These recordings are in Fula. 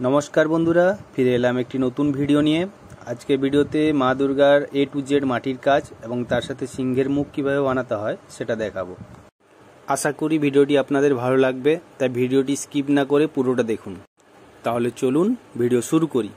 नमस्कार बंधुरा फिरे एलाम एक नतून भिडियो निये। आज के भिडियोते मा दुर्गार ए टू जेड माटिर काज एबं तार साथे सिंहेर मुख किभाबे बानाते हय सेटा देखाबो। आशा करी भिडियोटी आपनादेर भालो लागबे, ताई भिडियोटी स्किप ना करे पुरोटा देखुन। ताहले चलुन भिडियो शुरू करी।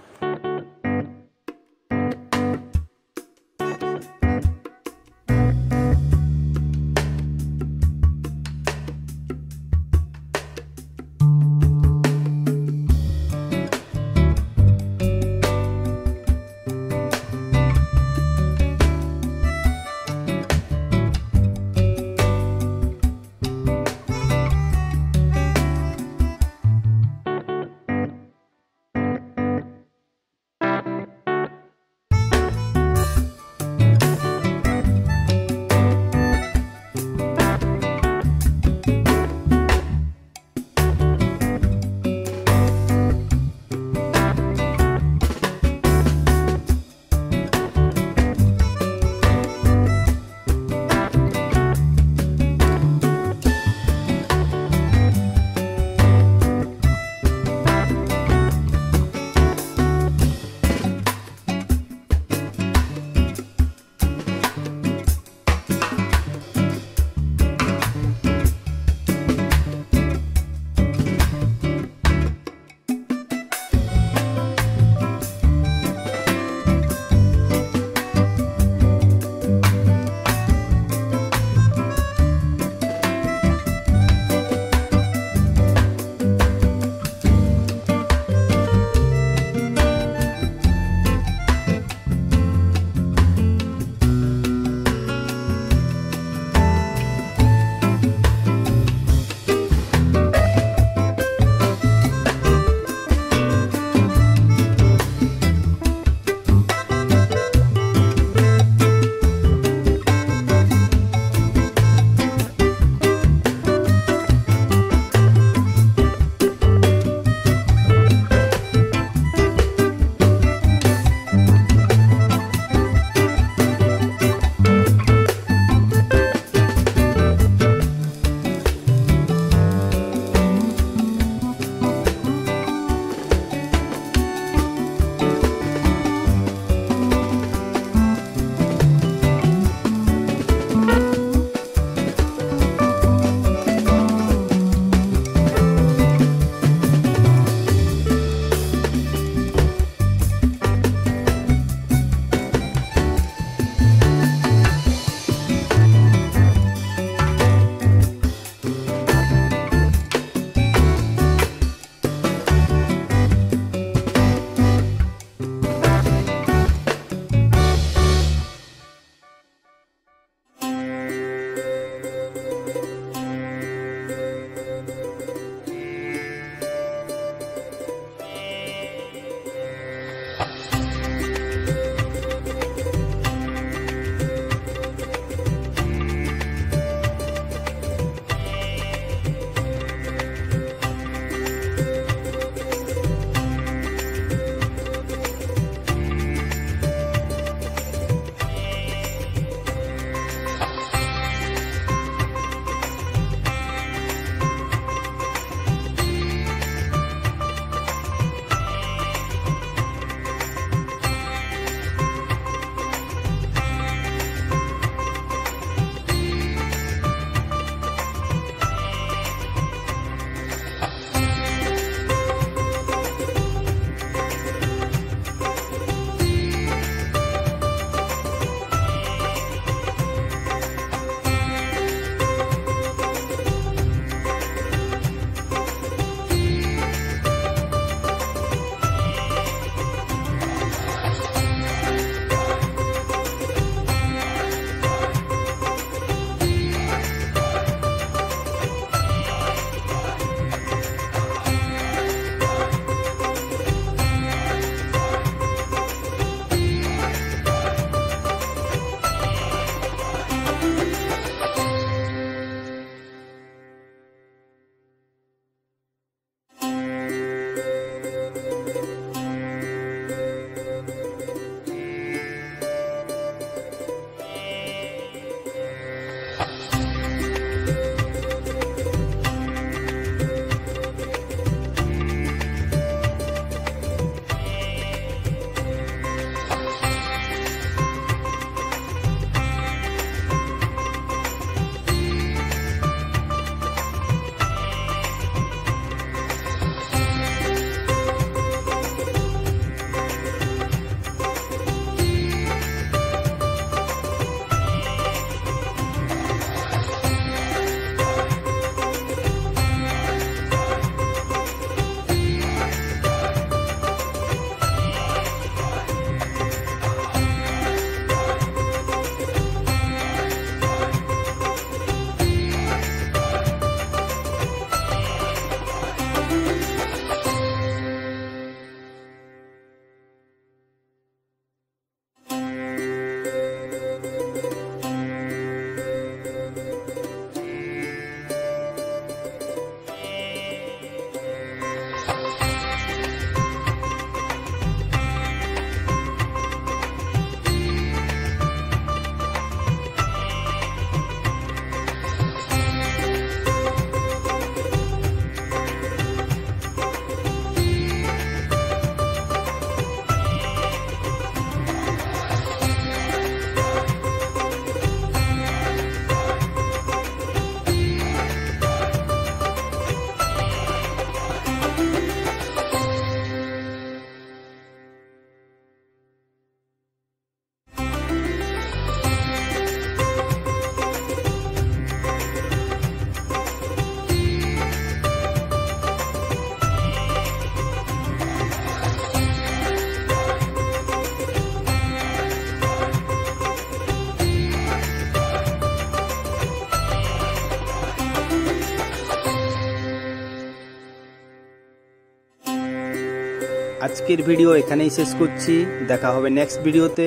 আজকের ভিডিও এখানেই শেষ করছি। দেখা হবে নেক্সট ভিডিওতে।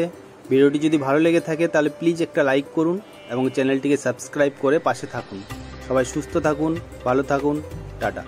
ভিডিওটি যদি ভালো লেগে থাকে তাহলে প্লিজ একটা লাইক করুন এবং চ্যানেলটিকে সাবস্ক্রাইব করে পাশে থাকুন। সবাই সুস্থ থাকুন, ভালো থাকুন, টাটা।